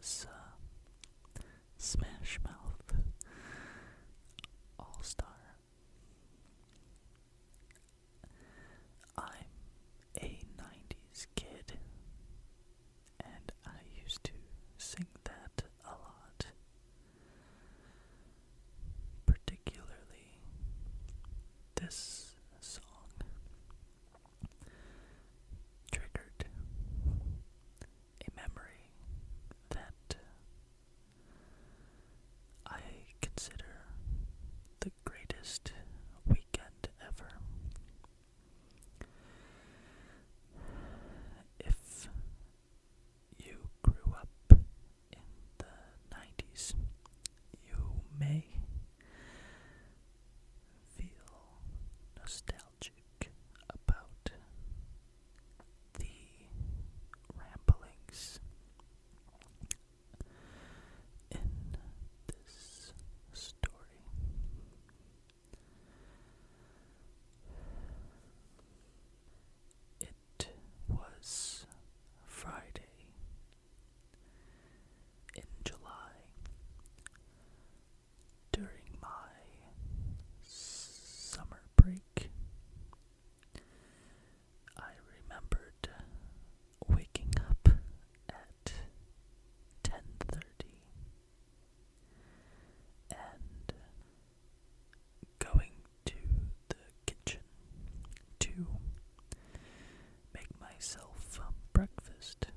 is Smash Mouth All Star. I'm a 90s kid, and I used to sing that a lot. Particularly this song triggered a memory that I consider the greatest weekend ever. If you grew up in the 90s, you may feel nostalgic about the ramblings in this story. It was Friday in July during my summer break. I remembered waking up at 10:30 and going to the kitchen to make myself breakfast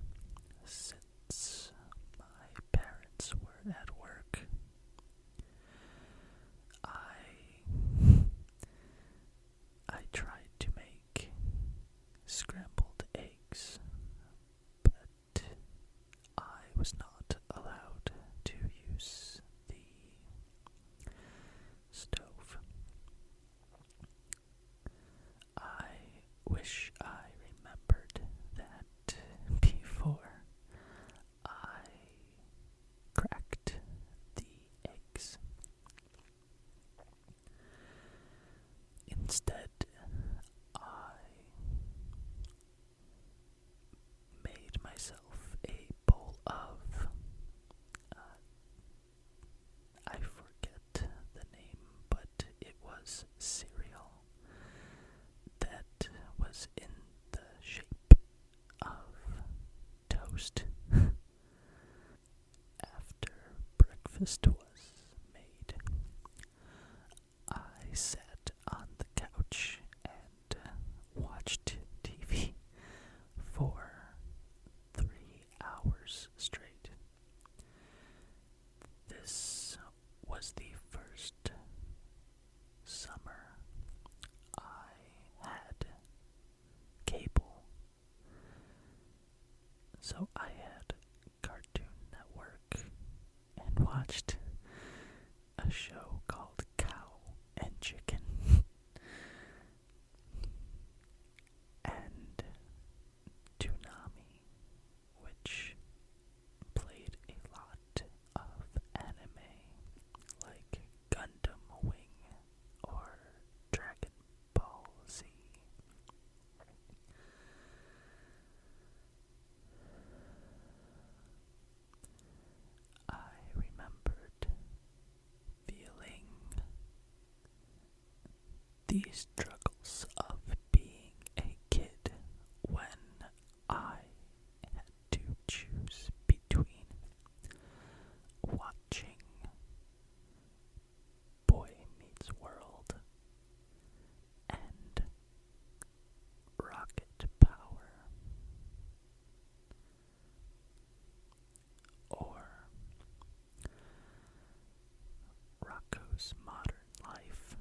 since my parents were at work. I tried to make scrambled eggs, but I was not allowed to use the stove. I wish I remembered that before I cracked the eggs. Instead, I made myself a bowl of, I forget the name, but it was cereal that was in the shape of toast. After breakfast was made, I sat on the couch and watched TV for 3 hours straight. This was the first summer I had cable, so I had Cartoon Network and watched a show called Cow and Chicken and Toonami, which played a lot of anime like Gundam Wing or Dragon Ball Z. I remembered feeling the struggles of being a kid when I had to choose between watching Boy Meets World and Rocket Power, or Rocko's Modern Life.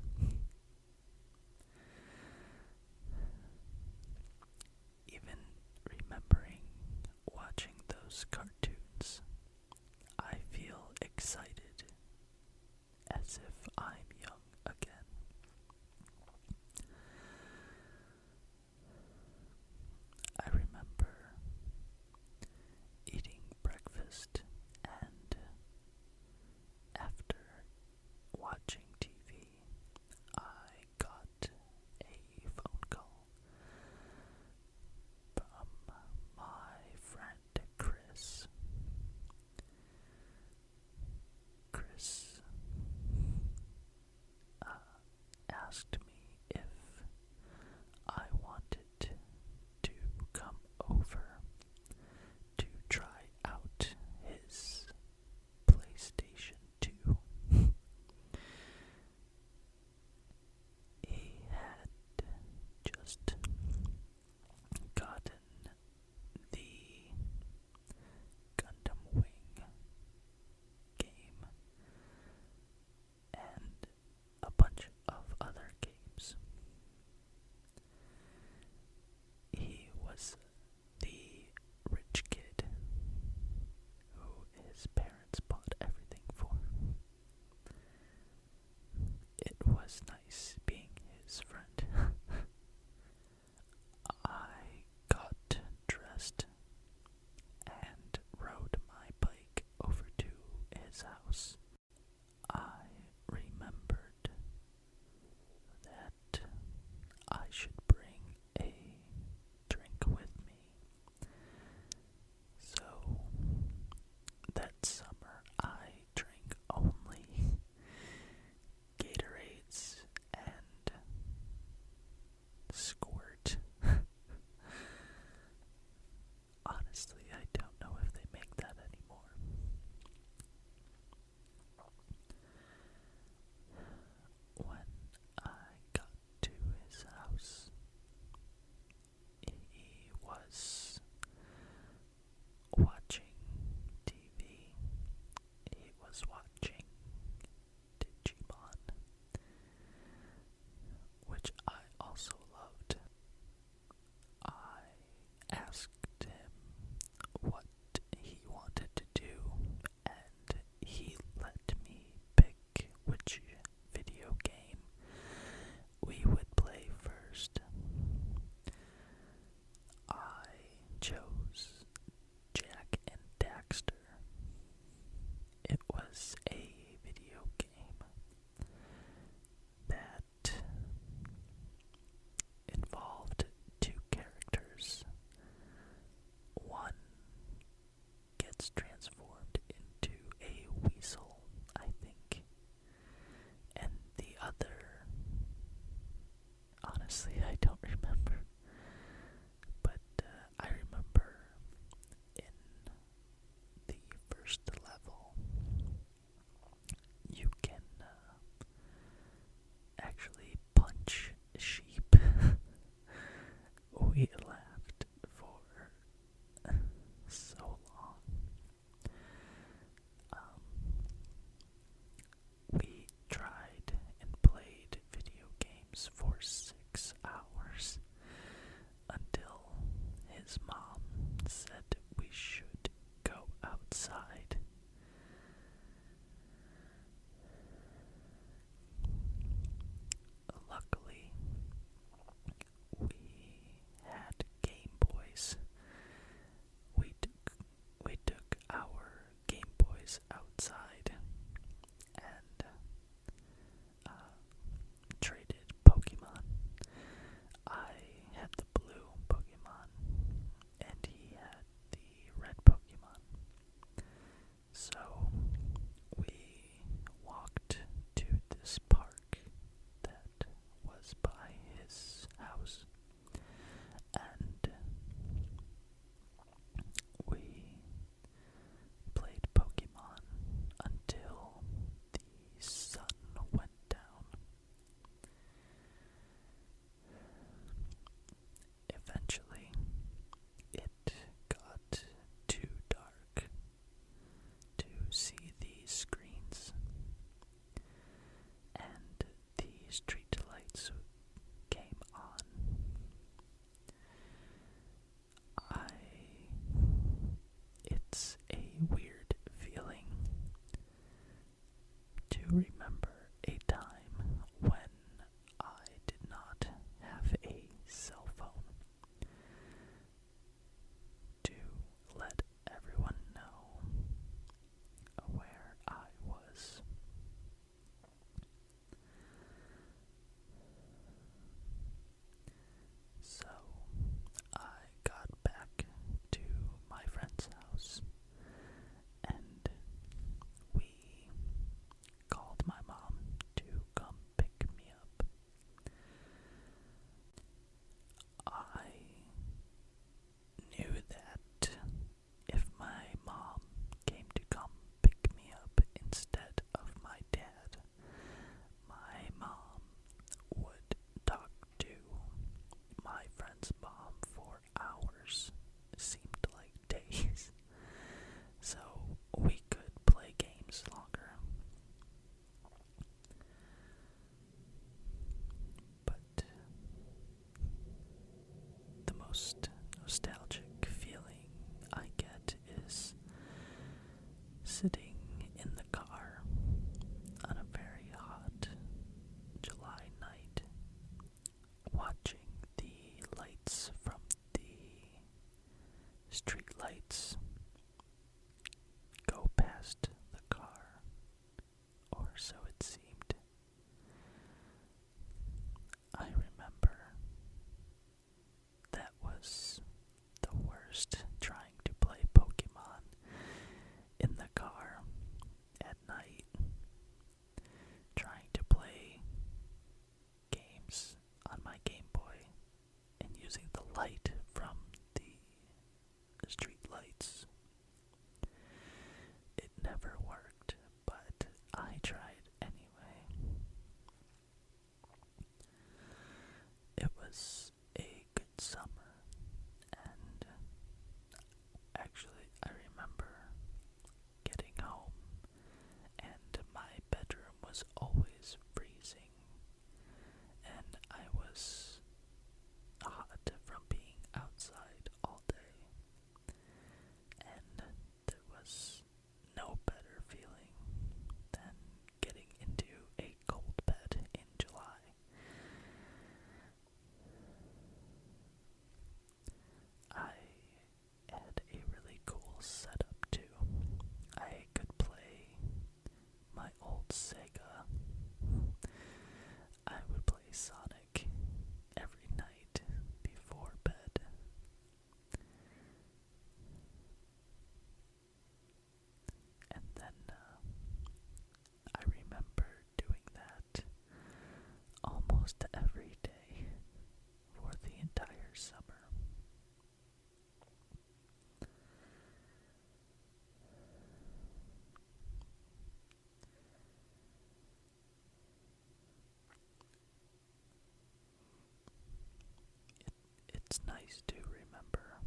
please do remember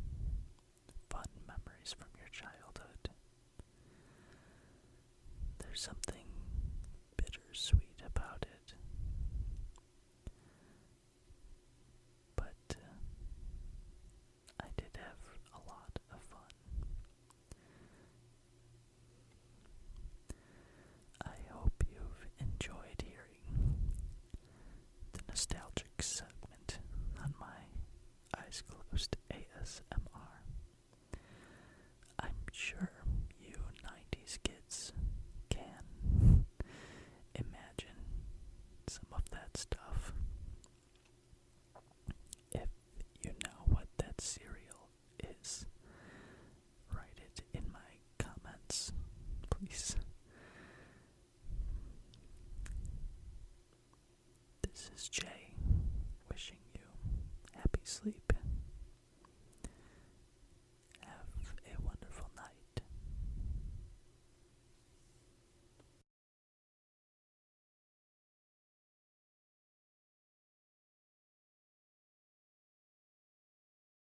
fun memories from your childhood. There's something bittersweet about it, but I did have a lot of fun. I hope you've enjoyed hearing the nostalgic segment on my Eyes Closed ASMR. I'm sure you 90s kids can imagine some of that stuff. If you know what that cereal is, write it in my comments, please. This is Jay,